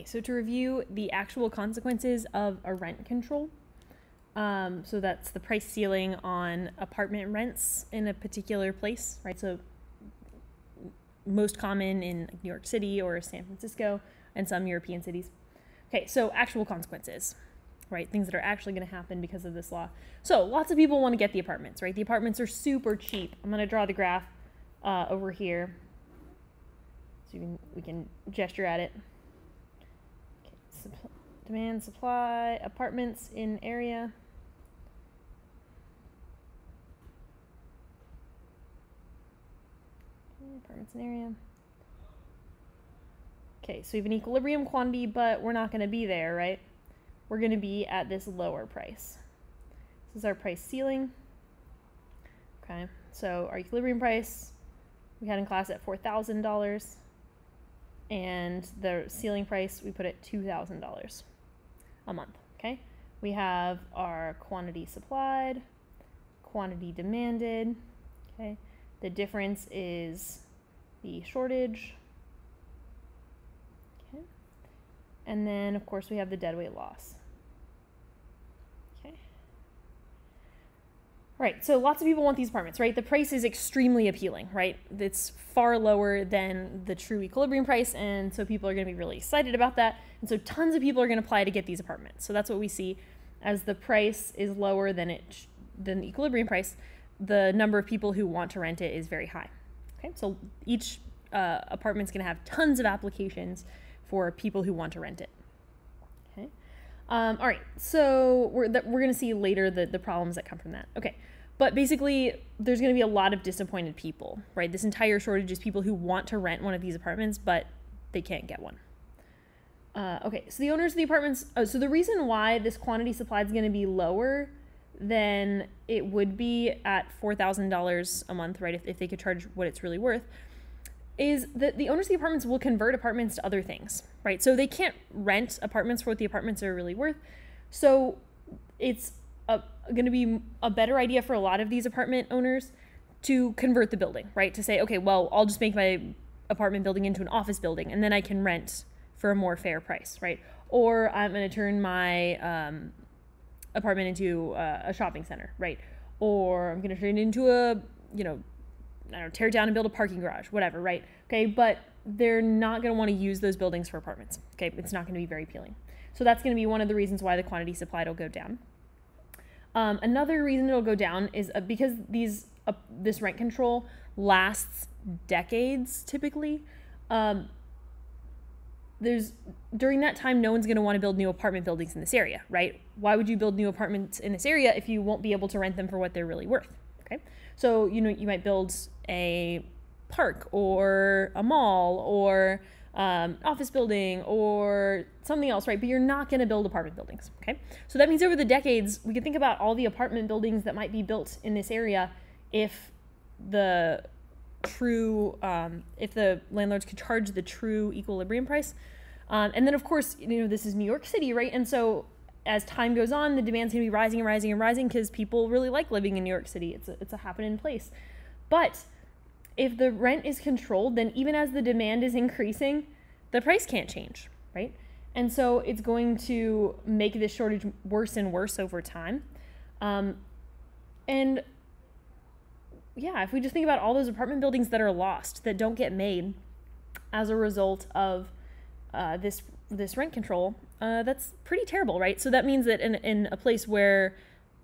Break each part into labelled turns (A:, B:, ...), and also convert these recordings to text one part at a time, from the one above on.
A: So to review the actual consequences of a rent control, so that's the price ceiling on apartment rents in a particular place, right? So most common in New York City or San Francisco and some European cities. Okay, so actual consequences, right? Things that are actually going to happen because of this law. So lots of people want to get the apartments, right? The apartments are super cheap. I'm going to draw the graph over here so we can gesture at it. Okay, demand, supply, apartments in area. Apartments in area. Okay, so we have an equilibrium quantity, but we're not going to be there, right? We're going to be at this lower price. This is our price ceiling. Okay, so our equilibrium price we had in class at $4,000, and the ceiling price we put at $2,000 a month. Okay, we have our quantity supplied, quantity demanded. Okay, the difference is the shortage. Okay, and then of course we have the deadweight loss. Okay. All right, so lots of people want these apartments, right? The price is extremely appealing, right? It's far lower than the true equilibrium price, and so people are going to be really excited about that. And so tons of people are going to apply to get these apartments. So that's what we see as the price is lower than the equilibrium price. The number of people who want to rent it is very high. Okay, so each apartment's going to have tons of applications for people who want to rent it. Okay, all right. So we're going to see later the problems that come from that. Okay, but basically there's going to be a lot of disappointed people, right? This entire shortage is people who want to rent one of these apartments, but they can't get one. Okay, so the owners of the apartments. So the reason why this quantity supplied is going to be lower than it would be at $4,000 a month, right? If they could charge what it's really worth, is that the owners of the apartments will convert apartments to other things, right? So they can't rent apartments for what the apartments are really worth. So it's going to be a better idea for a lot of these apartment owners to convert the building, right? To say, okay, well, I'll just make my apartment building into an office building and then I can rent for a more fair price, right? Or I'm going to turn my apartment into a shopping center, right? Or I'm going to turn it into a, I don't know, tear it down and build a parking garage, whatever, right? Okay, but they're not going to want to use those buildings for apartments. Okay, it's not going to be very appealing. So that's going to be one of the reasons why the quantity supplied will go down. Another reason it'll go down is because this rent control lasts decades typically. During that time, no one's going to want to build new apartment buildings in this area, right? Why would you build new apartments in this area if you won't be able to rent them for what they're really worth? Okay, so you might build a park or a mall or office building or something else, right? But you're not going to build apartment buildings. Okay, so that means over the decades, we can think about all the apartment buildings that might be built in this area if the landlords could charge the true equilibrium price. And then of course, this is New York City, right? And so as time goes on, the demand's gonna be rising and rising and rising because people really like living in New York City. It's a happening place. But if the rent is controlled, then even as the demand is increasing, the price can't change, right? And so it's going to make this shortage worse and worse over time. And yeah, if we just think about all those apartment buildings that are lost, that don't get made as a result of this rent control, that's pretty terrible, right? So that means that in a place where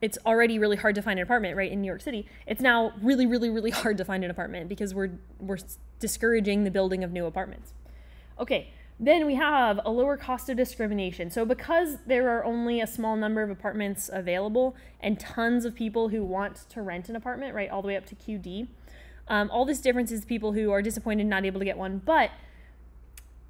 A: it's already really hard to find an apartment, right, in New York City, it's now really, really, really hard to find an apartment because we're discouraging the building of new apartments. Okay, then we have a lower cost of discrimination. So because there are only a small number of apartments available and tons of people who want to rent an apartment, right, all the way up to QD, all this difference is people who are disappointed not able to get one, but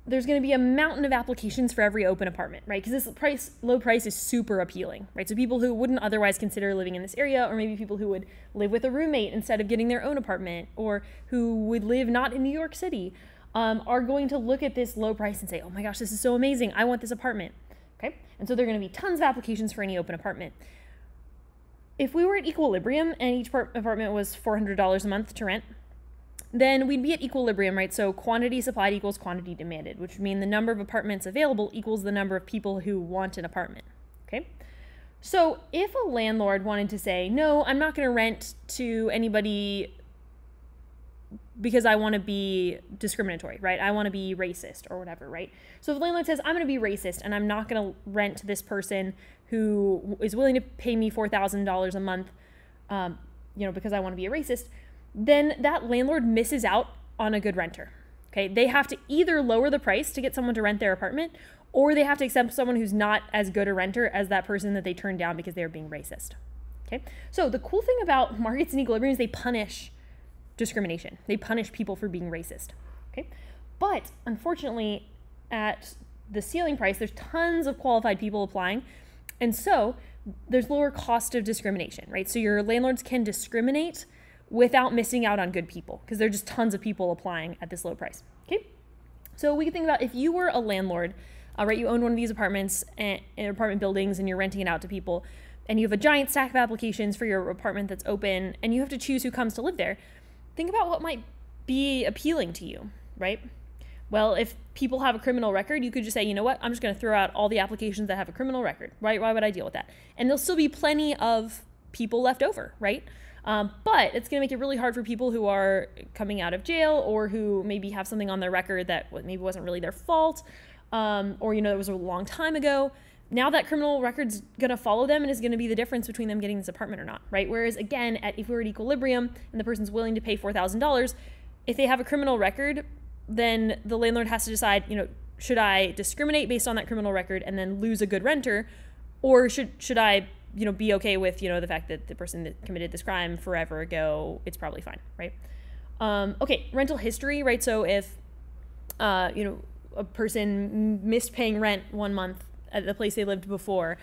A: there's going to be a mountain of applications for every open apartment, right? Because this low price is super appealing, right? So people who wouldn't otherwise consider living in this area, or maybe people who would live with a roommate instead of getting their own apartment, or who would live not in New York City, are going to look at this low price and say, oh my gosh, this is so amazing. I want this apartment, okay? And so there are going to be tons of applications for any open apartment. If we were at equilibrium and each apartment was $400 a month to rent, then we'd be at equilibrium, right? So quantity supplied equals quantity demanded, which would mean the number of apartments available equals the number of people who want an apartment, okay? So if a landlord wanted to say, no, I'm not going to rent to anybody because I want to be discriminatory, right? I want to be racist or whatever, right? So if the landlord says, I'm going to be racist and I'm not going to rent to this person who is willing to pay me $4,000 a month, because I want to be a racist, then that landlord misses out on a good renter, okay? They have to either lower the price to get someone to rent their apartment, or they have to accept someone who's not as good a renter as that person that they turned down because they were being racist, okay? So the cool thing about markets in equilibrium is they punish discrimination. They punish people for being racist, okay? But unfortunately, at the ceiling price, there's tons of qualified people applying, and so there's lower cost of discrimination, right? So your landlords can discriminate without missing out on good people because there are just tons of people applying at this low price, okay? So we can think about if you were a landlord, right, you owned one of these apartments and apartment buildings and you're renting it out to people, and you have a giant stack of applications for your apartment that's open, and you have to choose who comes to live there. Think about what might be appealing to you, right? Well, if people have a criminal record, you could just say, you know what, I'm just going to throw out all the applications that have a criminal record, right? Why would I deal with that? And there'll still be plenty of people left over, right? But it's going to make it really hard for people who are coming out of jail or who maybe have something on their record that maybe wasn't really their fault, or, it was a long time ago. Now that criminal record's going to follow them and is going to be the difference between them getting this apartment or not, right? Whereas, again, if we're at equilibrium and the person's willing to pay $4,000, if they have a criminal record, then the landlord has to decide, should I discriminate based on that criminal record and then lose a good renter, or should I be okay with, the fact that the person that committed this crime forever ago, it's probably fine, right? Okay, rental history, right? So if, a person missed paying rent 1 month at the place they lived before,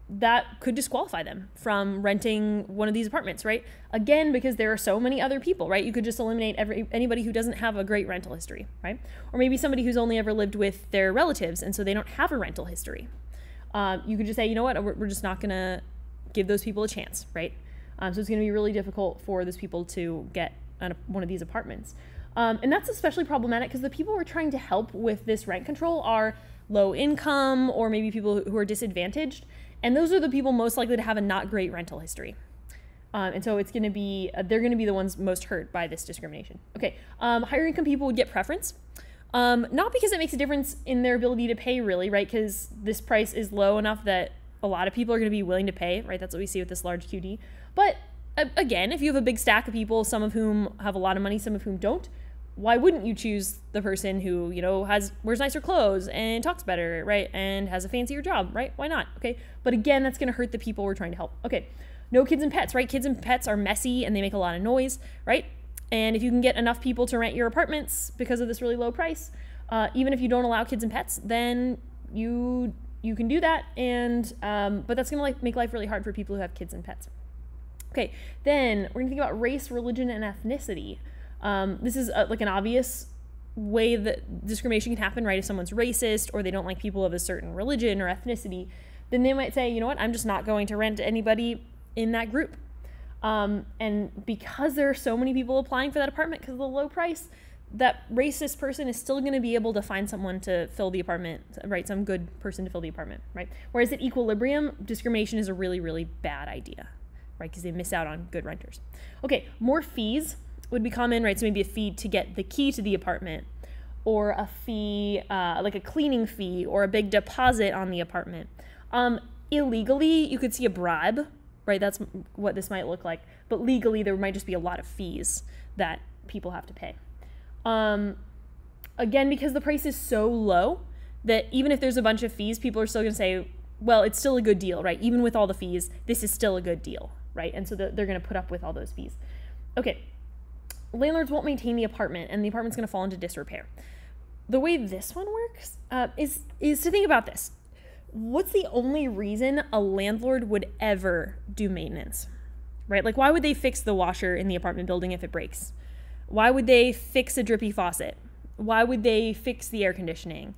A: that could disqualify them from renting one of these apartments, right? Again, because there are so many other people, right? You could just eliminate anybody who doesn't have a great rental history, right? Or maybe somebody who's only ever lived with their relatives and so they don't have a rental history. You could just say, you know what, we're just not going to give those people a chance, right? So it's going to be really difficult for those people to get one of these apartments. And that's especially problematic because the people we're trying to help with this rent control are low income or maybe people who are disadvantaged. And those are the people most likely to have a not great rental history. And so it's going to be, they're going to be the ones most hurt by this discrimination. Okay, higher income people would get preference. Not because it makes a difference in their ability to pay really, right? Because this price is low enough that a lot of people are going to be willing to pay, right? That's what we see with this large QD. But again, if you have a big stack of people, some of whom have a lot of money, some of whom don't, why wouldn't you choose the person who, wears nicer clothes and talks better, right? And has a fancier job, right? Why not? Okay. But again, that's going to hurt the people we're trying to help. Okay. No kids and pets, right? Kids and pets are messy and they make a lot of noise, right? And if you can get enough people to rent your apartments because of this really low price, even if you don't allow kids and pets, then you can do that. And, but that's going to make life really hard for people who have kids and pets. Okay. Then we're going to think about race, religion, and ethnicity. This is like an obvious way that discrimination can happen, right? If someone's racist or they don't like people of a certain religion or ethnicity, then they might say, you know what, I'm just not going to rent to anybody in that group. And because there are so many people applying for that apartment because of the low price, that racist person is still going to be able to find someone to fill the apartment, right? Some good person to fill the apartment, right? Whereas at equilibrium, discrimination is a really, really bad idea, right? Because they miss out on good renters. Okay, more fees would be common, right? So maybe a fee to get the key to the apartment, or a fee, like a cleaning fee, or a big deposit on the apartment. Illegally, you could see a bribe, right? That's what this might look like. But legally, there might just be a lot of fees that people have to pay. Again, because the price is so low that even if there's a bunch of fees, people are still going to say, well, it's still a good deal, right? Even with all the fees, this is still a good deal, right? And so they're going to put up with all those fees. Okay. Landlords won't maintain the apartment and the apartment's going to fall into disrepair. The way this one works is to think about this. What's the only reason a landlord would ever do maintenance, right? Like, why would they fix the washer in the apartment building if it breaks? Why would they fix a drippy faucet? Why would they fix the air conditioning,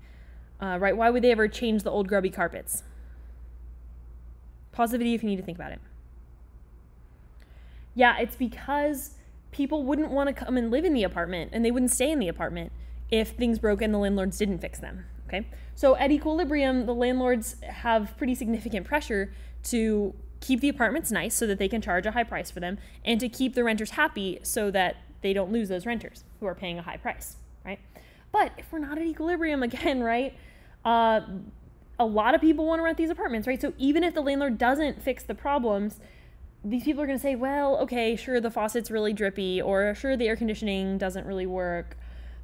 A: right? Why would they ever change the old grubby carpets? Pause the video if you need to think about it. Yeah, it's because people wouldn't want to come and live in the apartment, and they wouldn't stay in the apartment if things broke and the landlords didn't fix them, okay? So at equilibrium, the landlords have pretty significant pressure to keep the apartments nice so that they can charge a high price for them, and to keep the renters happy so that they don't lose those renters who are paying a high price, right? But if we're not at equilibrium again, right, a lot of people want to rent these apartments, right? So even if the landlord doesn't fix the problems, these people are going to say, well, okay, sure, the faucet's really drippy, or sure, the air conditioning doesn't really work,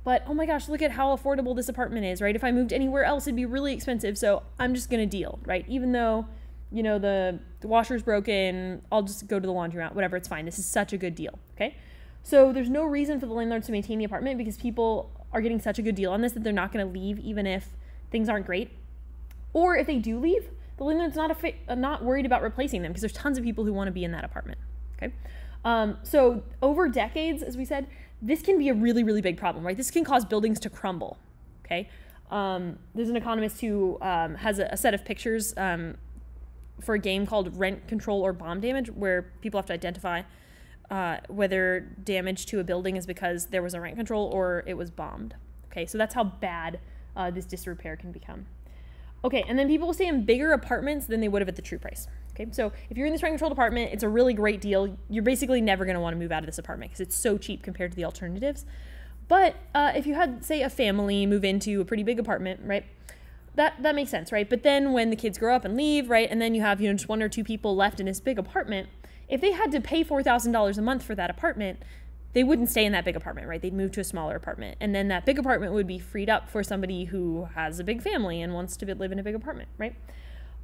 A: but oh my gosh, look at how affordable this apartment is, right? If I moved anywhere else, it'd be really expensive, so I'm just going to deal, right? Even though, you know, the washer's broken, I'll just go to the laundromat, whatever, it's fine. This is such a good deal, okay? So there's no reason for the landlords to maintain the apartment because people are getting such a good deal on this that they're not going to leave even if things aren't great. Or if they do leave, the landlord's not worried about replacing them because there's tons of people who want to be in that apartment, okay? So over decades, as we said, this can be a really, really big problem, right? This can cause buildings to crumble, okay? There's an economist who has a set of pictures for a game called Rent Control or Bomb Damage, where people have to identify whether damage to a building is because there was a rent control or it was bombed, okay? So that's how bad this disrepair can become. Okay, and then people will stay in bigger apartments than they would have at the true price. Okay, so if you're in this rent-controlled apartment, it's a really great deal. You're basically never going to want to move out of this apartment because it's so cheap compared to the alternatives. But if you had, say, a family move into a pretty big apartment, right, that makes sense, right? But then when the kids grow up and leave, right, and then you have, you know, just one or two people left in this big apartment, if they had to pay $4,000 a month for that apartment, they wouldn't stay in that big apartment, right? They'd move to a smaller apartment. And then that big apartment would be freed up for somebody who has a big family and wants to live in a big apartment, right?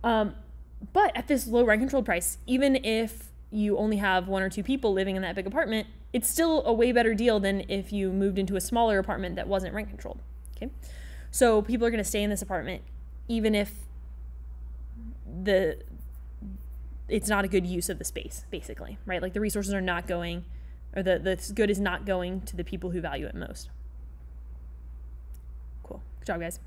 A: But at this low rent-controlled price, even if you only have one or two people living in that big apartment, it's still a way better deal than if you moved into a smaller apartment that wasn't rent-controlled, okay? So people are going to stay in this apartment even if it's not a good use of the space, basically, right? Like the resources are not going, or the good is not going to the people who value it most. Cool. Good job, guys.